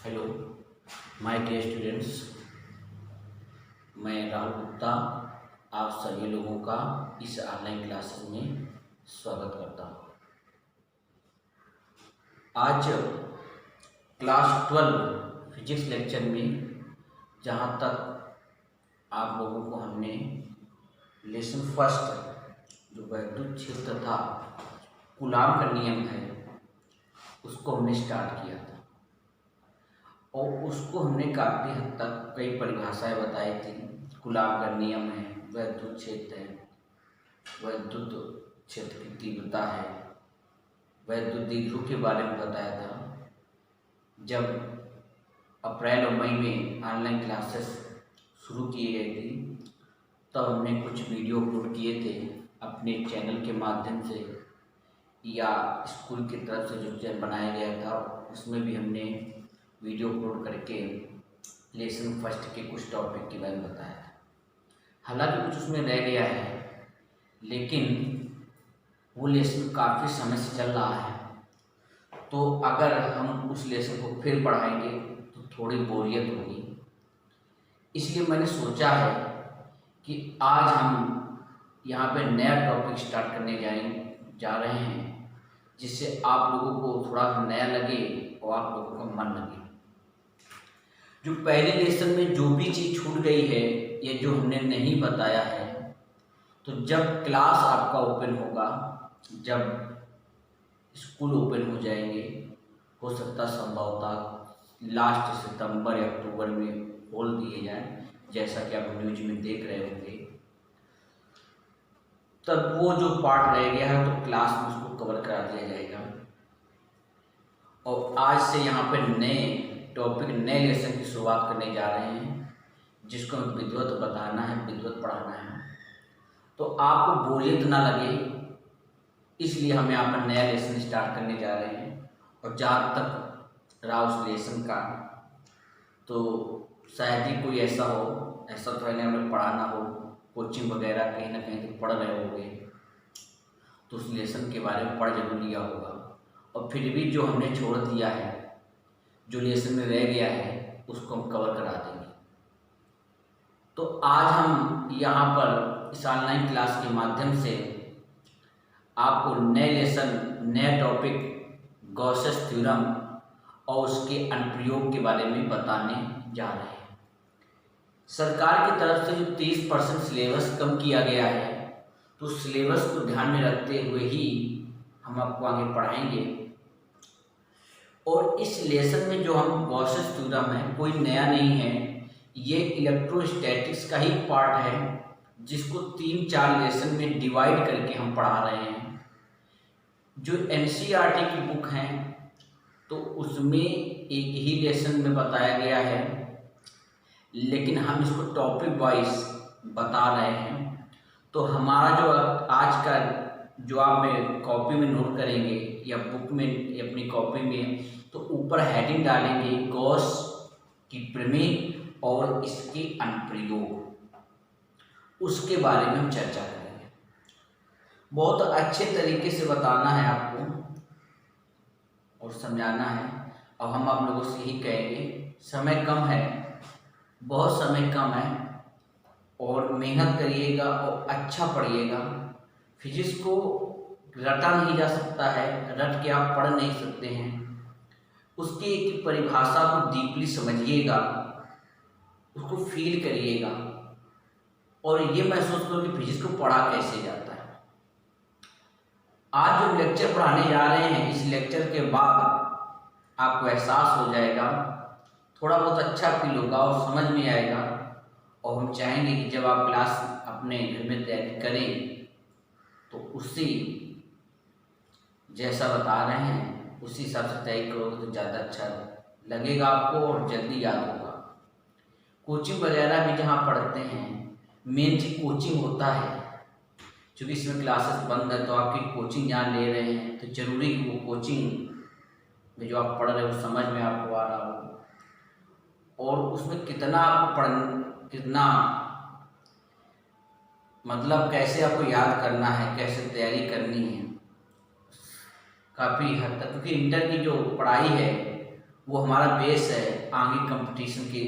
Hello my dear students, मैं राहुल गुप्ता आप सभी लोगों का इस ऑनलाइन क्लासेस में स्वागत करता हूँ। आज क्लास 12 फिजिक्स लेक्चर में जहाँ तक आप लोगों को हमने लेसन फर्स्ट जो वैद्युत क्षेत्र था, कूलाम का नियम है, उसको हमने स्टार्ट किया था और उसको हमने काफ़ी हद तक कई परिभाषाएं बताई थी। कूलाम का नियम है, वैद्युत क्षेत्र है, वैद्युत क्षेत्र की तीव्रता है, वैद्युत द्विध्रुव के बारे में बताया था। जब अप्रैल और मई में ऑनलाइन क्लासेस शुरू किए गए थी तब हमने कुछ वीडियो अपलोड किए थे अपने चैनल के माध्यम से या स्कूल की तरफ से जो चैनल बनाया गया था उसमें भी हमने वीडियो अपलोड करके लेसन फर्स्ट के कुछ टॉपिक के बारे में बताया था। हालांकि कुछ उसमें रह गया है, लेकिन वो लेसन काफ़ी समय से चल रहा है, तो अगर हम उस लेसन को फिर पढ़ाएंगे तो थोड़ी बोरियत होगी। इसलिए मैंने सोचा है कि आज हम यहाँ पे नया टॉपिक स्टार्ट करने जा रहे हैं, जिससे आप लोगों को थोड़ा नया लगे और आप लोगों का मन लगे। जो पहले लेसन में जो भी चीज़ छूट गई है या जो हमने नहीं बताया है, तो जब क्लास आपका ओपन होगा, जब स्कूल ओपन हो जाएंगे, हो सकता संभवतः लास्ट सितंबर या अक्टूबर में खोल दिए जाएं, जैसा कि आप न्यूज में देख रहे होंगे, तब वो जो पार्ट रह गया है तो क्लास में उसको कवर करा दिया जाएगा। और आज से यहाँ पर नए टॉपिक, नए लेसन की शुरुआत करने जा रहे हैं, जिसको हमें विद्वत बताना है, विद्वत पढ़ाना है, तो आपको बोरियत ना लगे, इसलिए हम यहाँ पर नया लेसन स्टार्ट करने जा रहे हैं। और जहाँ तक रहा उस लेसन का, तो शायद ही कोई ऐसा तो है हमें पढ़ाना हो, कोचिंग वगैरह कहीं ना कहीं तो पढ़ रहे होंगे, तो उस लेसन के बारे में पढ़ जरूर लिया होगा। और फिर भी जो हमने छोड़ दिया है, जो लेसन में रह गया है, उसको हम कवर करा देंगे। तो आज हम यहाँ पर इस ऑनलाइन क्लास के माध्यम से आपको नए लेसन, नए टॉपिक गॉसेस थ्योरम और उसके अनुप्रयोग के बारे में बताने जा रहे हैं। सरकार की तरफ से जो 30% सिलेबस कम किया गया है, तो सिलेबस को ध्यान में रखते हुए ही हम आपको आगे पढ़ाएंगे। और इस लेसन में जो हम गॉसेस थ्योरम है, कोई नया नहीं है, ये इलेक्ट्रोस्टैटिक्स का ही पार्ट है, जिसको 3-4 लेसन में डिवाइड करके हम पढ़ा रहे हैं। जो एनसीईआरटी की बुक हैं, तो उसमें एक ही लेसन में बताया गया है, लेकिन हम इसको टॉपिक वाइज बता रहे हैं। तो हमारा जो आज का जो आप में कॉपी में नोट करेंगे या बुक में या अपनी कॉपी में, तो ऊपर हेडिंग डालेंगे गॉस की प्रमेय और इसके अनुप्रयोग, उसके बारे में हम चर्चा करेंगे। बहुत अच्छे तरीके से बताना है आपको और समझाना है। और हम आप लोगों से ही कहेंगे, समय कम है, बहुत समय कम है, और मेहनत करिएगा और अच्छा पढ़िएगा। फिजिक्स को रटा नहीं जा सकता है, रट के आप पढ़ नहीं सकते हैं। उसकी एक परिभाषा को डीपली समझिएगा, उसको फील करिएगा और ये महसूस करो कि फिजिक्स को पढ़ा कैसे जाता है। आज जो लेक्चर पढ़ाने जा रहे हैं, इस लेक्चर के बाद आपको एहसास हो जाएगा, थोड़ा बहुत अच्छा फील होगा और समझ में आएगा। और हम चाहेंगे कि जब आप क्लास अपने घर में तैयारी करें, तो उसी जैसा बता रहे हैं उसी हिसाब से तैयारी करोगे तो ज़्यादा अच्छा लगेगा आपको और जल्दी याद होगा। कोचिंग वगैरह भी जहाँ पढ़ते हैं, मेन चीज़ कोचिंग होता है। क्योंकि इसमें क्लासेस बंद है, तो आपकी कोचिंग जहाँ ले रहे हैं, तो जरूरी कि वो कोचिंग में जो आप पढ़ रहे हो समझ में आपको आ रहा हो, और उसमें कितना आपको कितना मतलब कैसे आपको याद करना है, कैसे तैयारी करनी है, काफ़ी हद तक। क्योंकि इंटर की जो पढ़ाई है वो हमारा बेस है, आगे कंपटीशन के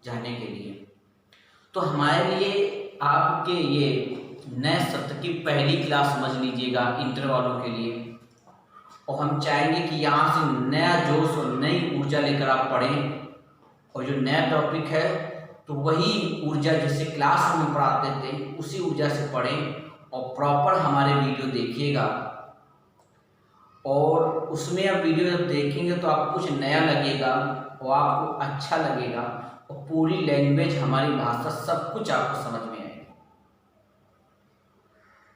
जाने के लिए। तो हमारे लिए आपके ये नए सत्र की पहली क्लास समझ लीजिएगा इंटर वालों के लिए, और हम चाहेंगे कि यहाँ से नया जोश और नई ऊर्जा लेकर आप पढ़ें, और जो नया टॉपिक है तो वही ऊर्जा जैसे क्लास में पढ़ाते थे उसी ऊर्जा से पढ़ें, और प्रॉपर हमारे वीडियो देखिएगा। और उसमें आप वीडियो जब देखेंगे तो आपको कुछ नया लगेगा और आपको अच्छा लगेगा, और पूरी लैंग्वेज, हमारी भाषा, सब कुछ आपको समझ में आएगा,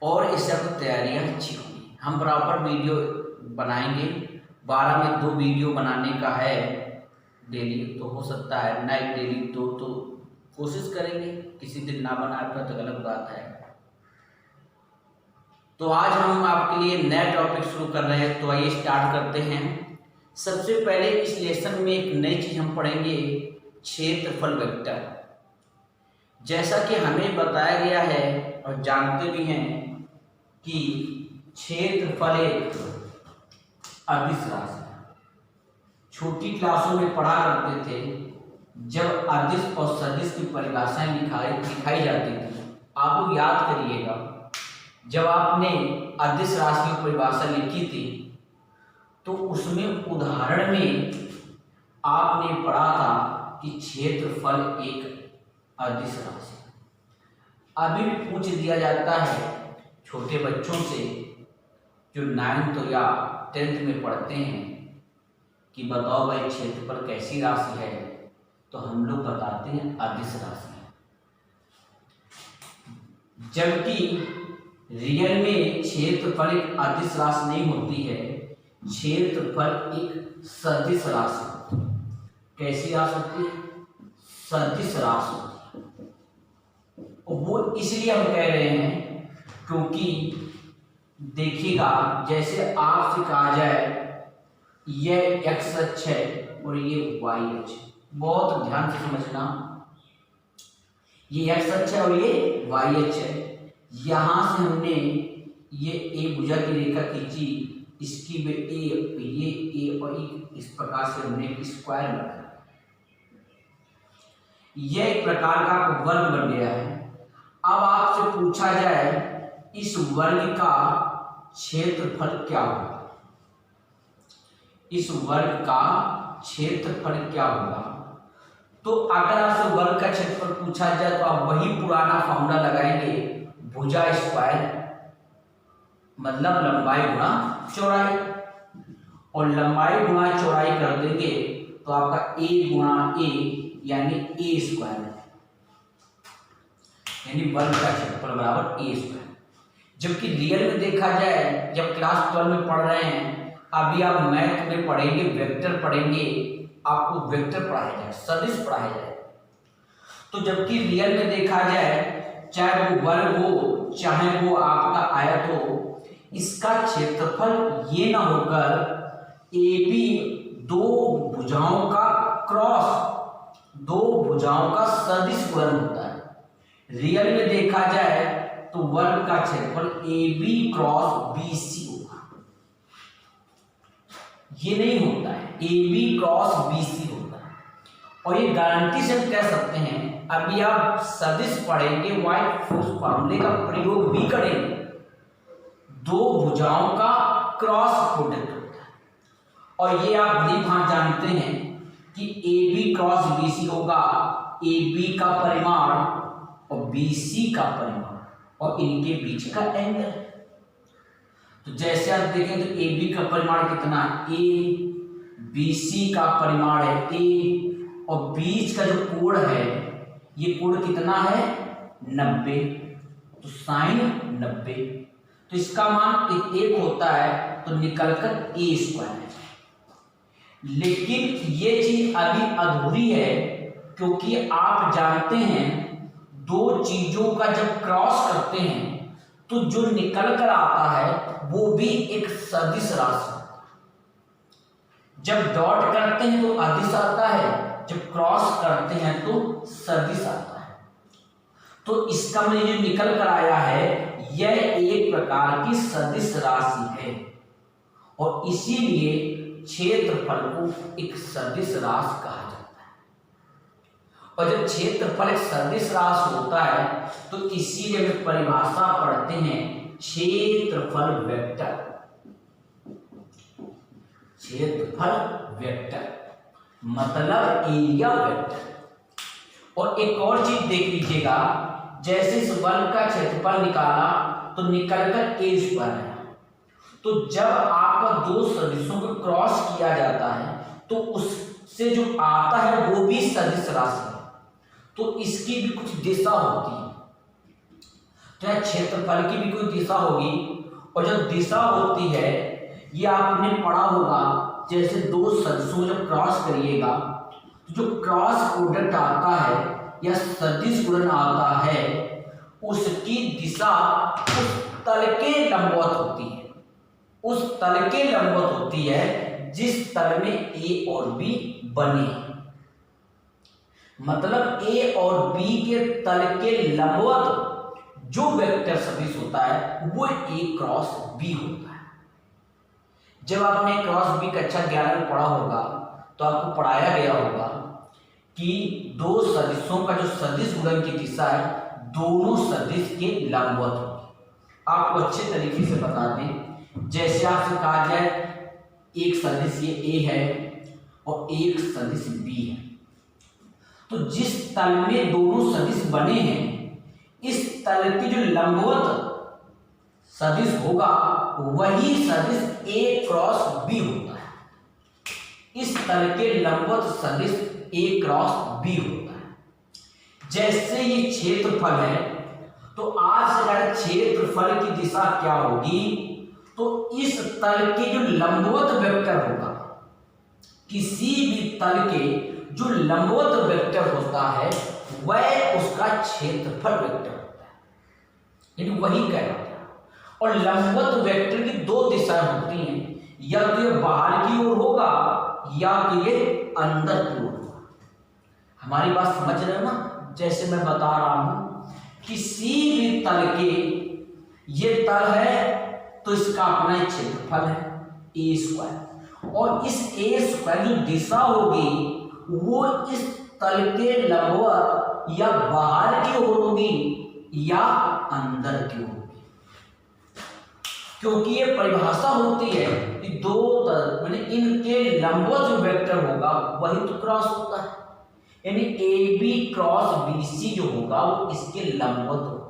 और इससे आपकी तैयारियाँ अच्छी होंगी। हम प्रॉपर वीडियो बनाएंगे, 12 में 2 वीडियो बनाने का है डेली, तो हो सकता है नाइट डेली 2 तो कोशिश करेंगे, किसी दिन ना बना पाए तो गलत बात है। तो आज हम आपके लिए नया टॉपिक शुरू कर रहे हैं, तो आइए स्टार्ट करते हैं। सबसे पहले इस लेसन में एक नई चीज हम पढ़ेंगे, क्षेत्रफल वेक्टर। जैसा कि हमें बताया गया है और जानते भी हैं कि क्षेत्रफल एक अदिश राशि है। छोटी क्लासों में पढ़ा करते थे, जब अदिश और सदिश की परिभाषाएं दिखाई जाती थी। आप लोग याद करिएगा, जब आपने अदिश राशि की परिभाषा लिखी थी तो उसमें उदाहरण में आपने पढ़ा था कि क्षेत्रफल एक अदिश राशि। अभी भी पूछ दिया जाता है छोटे बच्चों से जो 9th या 10th में पढ़ते हैं कि बताओ भाई क्षेत्रफल कैसी राशि है, तो हम लोग बताते हैं अदिश राशि है। जबकि रियल में क्षेत्रफल एक अदिश राशि नहीं होती है, क्षेत्रफल एक सदिश राशि होती है। कैसी राशि होती है? सदिश राशि होती है। और वो इसलिए हम कह रहे हैं क्योंकि देखिएगा, जैसे आपसे कहा जाए यह एक्स अक्ष है और ये वाई अक्ष है, बहुत ध्यान से समझना, ये एक्स अक्ष है और ये वाई अक्ष है। यहां से हमने ये ए भुजा की रेखा खींची, इसकी भी ए और इस प्रकार से हमने स्क्वायर बनाया। यह एक प्रकार का वर्ग बन गया है। अब आपसे पूछा जाए इस वर्ग का क्षेत्रफल क्या होगा, इस वर्ग का क्षेत्रफल क्या होगा। तो अगर आपसे वर्ग का क्षेत्रफल पूछा जाए तो आप वही पुराना फॉर्मूला लगाएंगे, भुजा स्क्वायर मतलब लंबाई गुणा चौड़ाई, और लंबाई गुणा चौड़ाई कर देंगे तो आपका ए गुणा ए यानी ए स्क्वायर, यानी वर्ग का क्षेत्रफल बराबर ए स्क्वायर। जबकि रियल में देखा जाए, जब क्लास 12 में पढ़ रहे हैं, अभी आप मैथ में पढ़ेंगे, वेक्टर पढ़ेंगे, आपको वेक्टर पढ़ाया जाए, सदिश पढ़ाया जाए। तो जबकि रियल में देखा जाए, चाहे वो वर्ग हो चाहे वो आपका आयत हो, इसका क्षेत्रफल ये ना होकर ए बी दो भुजाओं का क्रॉस, दो भुजाओं का सदिश वर्ग होता है। रियल में देखा जाए तो वर्ग का क्षेत्रफल A B cross B C होगा, ये नहीं होता है, A B cross B C होता है। और ये गारंटी से हम कह सकते हैं, अभी आप सदिश पढ़ेंगे, व्हाइट फॉर्मूले का प्रयोग भी करेंगे, दो भुजाओं का क्रॉस प्रोडक्ट होता है। और ये आप भली भांति जानते हैं कि A B cross B C होगा, ए बी का परिमाण और बी सी का परिमाण और इनके बीच का एंगल। तो जैसे आप देखें तो ए बी का परिमाण कितना है, ए, बी सी का परिमाण है ए, और बीच का जो कोण है, ये कोण कितना है 90, तो साइन 90, तो इसका मान एक होता है, तो निकलकर ए स्क्वायर है। लेकिन ये चीज अभी अधूरी है, क्योंकि आप जानते हैं दो चीजों का जब क्रॉस करते हैं तो जो निकल कर आता है वो भी एक सदिश राशि होता है। जब डॉट करते हैं तो अदिश आता है, जब क्रॉस करते हैं तो सदिश आता है। तो इसका में जो निकल कर आया है यह एक प्रकार की सदिश राशि है, और इसीलिए क्षेत्रफल को एक सदिश राशि कहा जाता है। और जब क्षेत्रफल एक सदिश राशि होता है तो इसीलिए हम परिभाषा पढ़ते हैं क्षेत्रफल वेक्टर। क्षेत्रफल वेक्टर मतलब एरिया वेक्टर। और एक और चीज देख लीजिएगा, जैसे इस वर्ग का क्षेत्रफल निकाला तो निकलकर ए स्क्वायर आया, तो जब आपका दो सदिशों को क्रॉस किया जाता है तो उससे जो आता है वो भी सदिश राशि है, तो इसकी भी कुछ दिशा होती है। तो यह क्षेत्रफल की भी कोई दिशा होगी, और जो दिशा होती है ये आपने पढ़ा होगा, जैसे दो सदिशों जब क्रॉस करिएगा तो जो क्रॉस प्रोडक्ट आता है या सदिश गुणन आता है उसकी दिशा उस तल के लंबवत होती है, उस तल के लंबवत होती है जिस तल में ए और बी बने। मतलब ए और बी के तल के लंबवत जो वेक्टर सदिश होता है वो ए क्रॉस बी होता है। जब आपने क्रॉस बी कक्षा 11 में पढ़ा होगा तो आपको पढ़ाया गया होगा कि दो सदिशों का जो सदिश गुणन की दिशा है दोनों सदिश के लंबवत होगी। आपको अच्छे तरीके से बता दें, जैसे आपसे कहा जाए एक सदिश ये ए है और एक सदिश बी है, तो जिस तल में दोनों सदिश बने हैं इस तल की जो लंबवत सदिश होगा वही सदिश ए क्रॉस बी होता है। इस तल के लंबवत सदिश ए क्रॉस बी होता है। जैसे ये क्षेत्रफल है तो आज अगर क्षेत्रफल की दिशा क्या होगी तो इस तल के जो लंबवत वेक्टर होगा, किसी भी तल के जो लंबवत वेक्टर होता है वह उसका क्षेत्रफल वेक्टर होता है, यानी वही कहलाता है। और लंबवत वेक्टर की दो दिशाएं होती हैं, या तो ये बाहर की ओर होगा या तो ये अंदर की ओर होगा। हमारी बात समझ रहे हो ना? जैसे मैं बता रहा हूं किसी भी तल के, ये तल है तो इसका अपना क्षेत्रफल है ए स्क्वायर, और इस ए स्क्वायर जो दिशा होगी वो इस तल के लंबवत या बाहर की ओर होगी या अंदर की ओर होगी, क्योंकि ये परिभाषा होती है कि दो तल माने इनके लंबवत जो वेक्टर होगा वही तो क्रॉस होता है, यानी A B cross B C जो होगा वो इसके लंबवत होगा।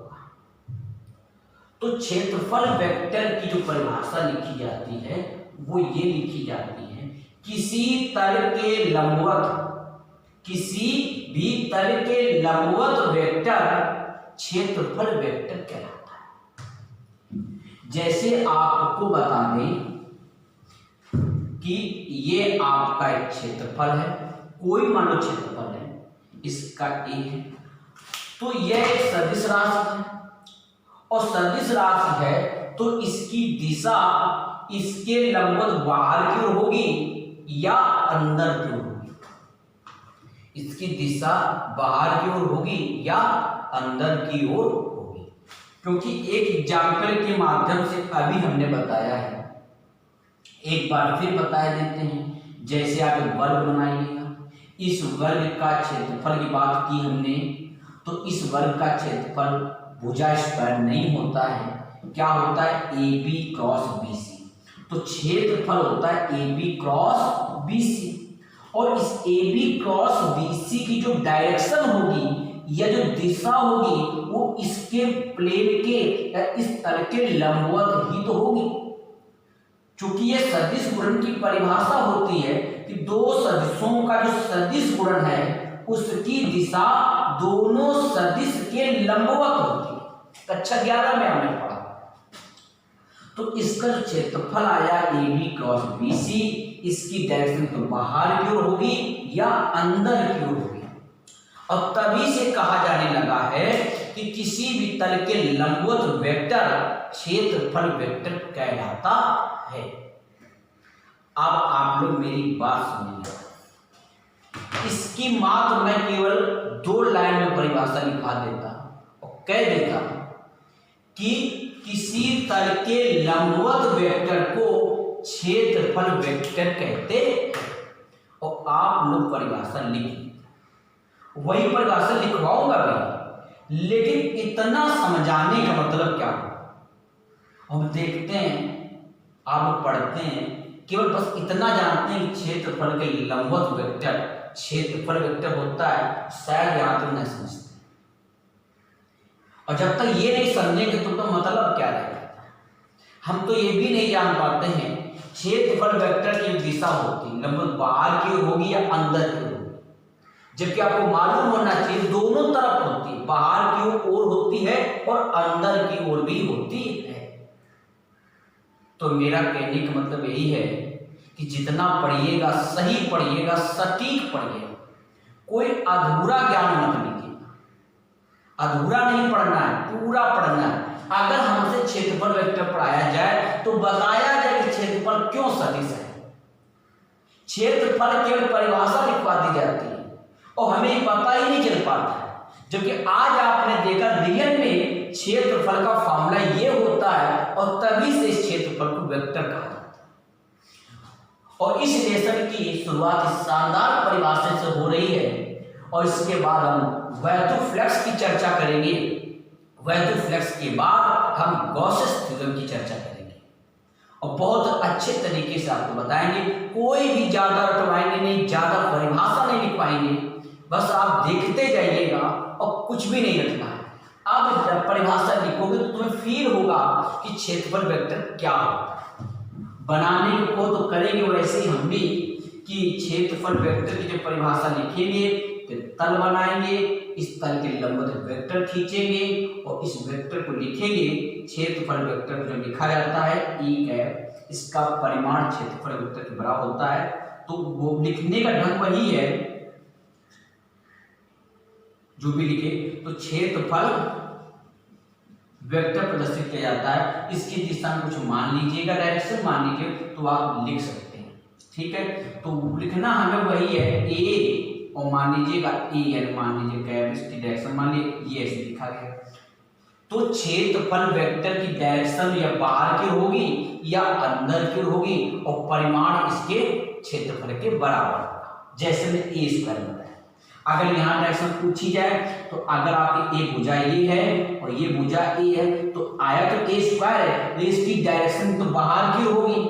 तो क्षेत्रफल वेक्टर की जो परिभाषा लिखी जाती है वो ये लिखी जाती है, किसी तल के लंबवत, किसी भी तल के लंबवत वेक्टर क्षेत्रफल वेक्टर कहलाता है। जैसे आपको बता दें कि ये आपका एक क्षेत्रफल है, कोई मान लो क्षेत्रफल है, इसका ए है, तो यह एक सदिश राशि है, और सदिश राशि है तो इसकी दिशा इसके लंबवत बाहर की ओर होगी या अंदर की ओर होगी। इसकी दिशा बाहर की ओर होगी या अंदर की ओर होगी, क्योंकि एक एग्जाम्पल के माध्यम से अभी हमने बताया है, एक बार फिर बता देते हैं। जैसे आप एक वर्ग बनाइएगा, इस वर्ग का क्षेत्रफल की बात की हमने, तो इस वर्ग का क्षेत्रफल भुजा स्क्वायर नहीं होता है, क्या होता है A B cross B C. तो क्षेत्रफल होता है A B cross B C, और इस A B cross B C की जो डायरेक्शन होगी या जो दिशा होगी वो इसके प्लेन के या इस तल के लंबवत ही तो होगी। चूंकि ये सदिश गुणन की परिभाषा होती है कि दो सदिशों का जो सदिश गुणन है उसकी दिशा दोनों सदिश के लंबवत होती है। कक्षा 11 में हमने पढ़ा। तो इसका जो क्षेत्रफल आया A B cross B C, इसकी डायरेक्शन तो बाहर की ओर होगी या अंदर की ओर होगी। और तभी से कहा जाने लगा है कि किसी भी तल के लंबवत वेक्टर क्षेत्रफल वेक्टर कहलाता है। अब आप लोग मेरी बात सुनिए, इसकी मात्र मैं केवल 2 लाइन में परिभाषा लिखा देता और कह देता कि किसी तल के लंबवत वेक्टर को क्षेत्रफल वेक्टर कहते हैं, और आप लोग परिभाषा लिख लेते। वही परिभाषा लिखवाऊंगा भी, लेकिन इतना समझाने का मतलब क्या? हम देखते हैं, आप पढ़ते हैं, केवल बस इतना जानते हैं कि क्षेत्रफल के लंबवत वेक्टर क्षेत्रफल वेक्टर होता है, शायद यहाँ तक नहीं समझते। और जब तक ये नहीं समझेंगे तो मतलब क्या रहेगा? हम तो ये भी नहीं जान पाते हैं क्षेत्रफल वेक्टर की दिशा होती है लंबवत बाहर की ओर होगी या अंदर की ओर, जबकि आपको मालूम होना चाहिए दोनों तरफ होती है, बाहर की ओर होती है और अंदर की ओर भी होती है। तो मेरा कहने का मतलब यही है कि जितना पढ़िएगा सही पढ़िएगा, सटीक पढ़िएगा, कोई अधूरा ज्ञान मत लीजिएगा। अधूरा नहीं पढ़ना है, पूरा पढ़ना है। अगर हमसे क्षेत्रफल वेक्टर पढ़ाया जाए तो बताया जाए कि क्षेत्रफल क्यों सदिश है। क्षेत्रफल केवल परिभाषा लिखवा दी जाती है और हमें पता ही नहीं चल पाता है, जबकि आज आपने देखा रियल में क्षेत्रफल का फॉर्मूला ये होता है और तभी से इस क्षेत्रफल को वेक्टर कहा जाता है। और इस लेसन की शुरुआत इस शानदार परिभाषा से हो रही है और इसके बाद हम वैद्युत की चर्चा करेंगे। वैद्युत के बाद हम गॉसेस थ्योरम की चर्चा करेंगे और बहुत अच्छे तरीके से आपको बताएंगे। कोई भी ज्यादा रटवाएंगे नहीं, ज्यादा परिभाषा नहीं लिख पाएंगे, बस आप देखते जाइएगा और कुछ भी नहीं रखना है। आप जब परिभाषा लिखोगे तो तुम्हें फील होगा कि क्षेत्रफल वेक्टर क्या होता है। बनाने को तो करेंगे वैसे ही हम भी कि क्षेत्रफल वेक्टर की जब परिभाषा लिखेंगे तो तल बनाएंगे, इस तल के लंबवत वेक्टर खींचेंगे और इस वेक्टर को लिखेंगे। क्षेत्रफल वेक्टर को जो लिखा जाता है ई कैप, इसका परिमाण क्षेत्रफल वेक्टर के बराबर होता है। तो वो लिखने का ढंग वही है जो भी लिखे तो क्षेत्रफल वेक्टर प्रदर्शित किया जाता है। इसकी दिशा में कुछ मान लीजिएगा, डायरेक्शन मान लीजिए तो आप लिख सकते हैं, ठीक है। तो लिखना हमें वही है ए और मान लीजिएगा ए एन, मान लीजिए कैप, इसकी डायरेक्शन मान लीजिए ये ऐसे लिखा गया। तो क्षेत्रफल वेक्टर की डायरेक्शन या बाहर की होगी या अंदर की होगी और परिमाण इसके क्षेत्रफल के बराबर, जैसे मैं ए स्क्वायर बताया। अगर यहाँ डायरेक्शन पूछी जाए तो अगर आपकी ए भुजा ये है और ये भुजा ए है तो आया तो ए स्क्वायर है, लेकिन इसकी डायरेक्शन तो बाहर की होगी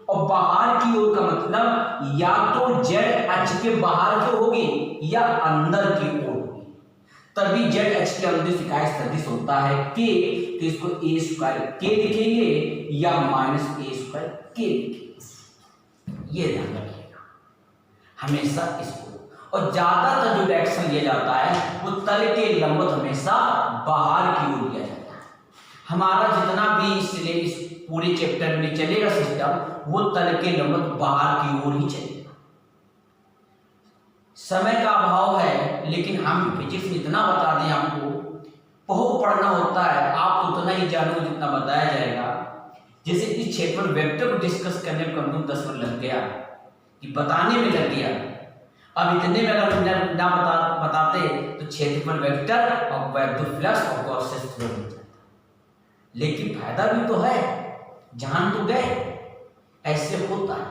और बाहर की ओर का मतलब या तो जेड अक्ष के बाहर की होगी या अंदर की ओर होगी, तभी जेड अक्ष के अंदर इकाई सदिश होता है के, तो इसको ए स्क्वायर के लिखेंगे या माइनस ए स्क्वायर के लिखेंगे। ये ध्यान रखिएगा हमेशा इसको। और ज्यादातर जो डायरेक्शन लिया जाता है वो तल के लंबवत हमेशा बाहर की ओर लिया जाता है। हमारा जितना भी इस पूरे चैप्टर में चलेगा सिस्टम, वो तल के लंबवत बाहर की ओर ही चलेगा। समय का अभाव है, लेकिन हम फिजिक्स में इतना बता दें आपको, बहुत पढ़ना होता है, आप उतना ही जानोगे जितना बताया जाएगा। जैसे इस क्षेत्रफल वेक्टर को डिस्कस करने में कम से कम 10 मिनट लग गया कि बताने में लग गया। अब इतने में अगर ना बताते तो क्षेत्रफल वेक्टर और वैद्युत और गॉसेस थ्योरम हो जाता। लेकिन फायदा भी तो है, जान तो गए, ऐसे होता है,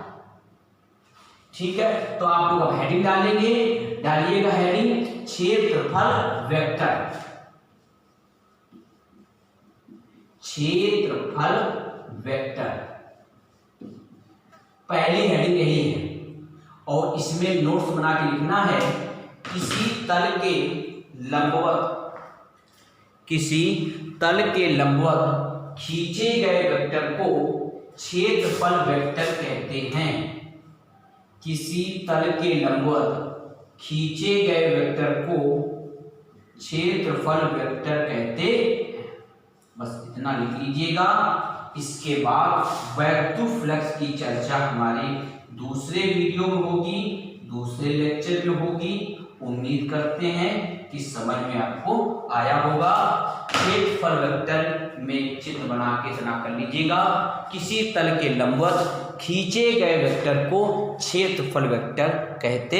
ठीक है। तो आप लोग अब हेडिंग डालेंगे, डालिएगा हेडिंग क्षेत्रफल वेक्टर। क्षेत्रफल वेक्टर पहली हेडिंग यही है और इसमें नोट्स बना के लिखना है किसी तल के लंबवत खींचे गए वेक्टर को क्षेत्रफल वेक्टर कहते हैं। किसी तल के लंबवत खींचे गए वेक्टर को क्षेत्रफल वेक्टर कहते हैं। बस इतना लिख लीजिएगा। इसके बाद वैद्युत फ्लक्स की चर्चा हमारे दूसरे वीडियो में होगी, दूसरे लेक्चर में होगी। उम्मीद करते हैं कि समझ में आपको आया होगा। क्षेत्रफल वेक्टर में चित्र बना के इतना कर लीजिएगा। किसी तल के लंबवत खींचे गए वेक्टर को क्षेत्रफल वेक्टर कहते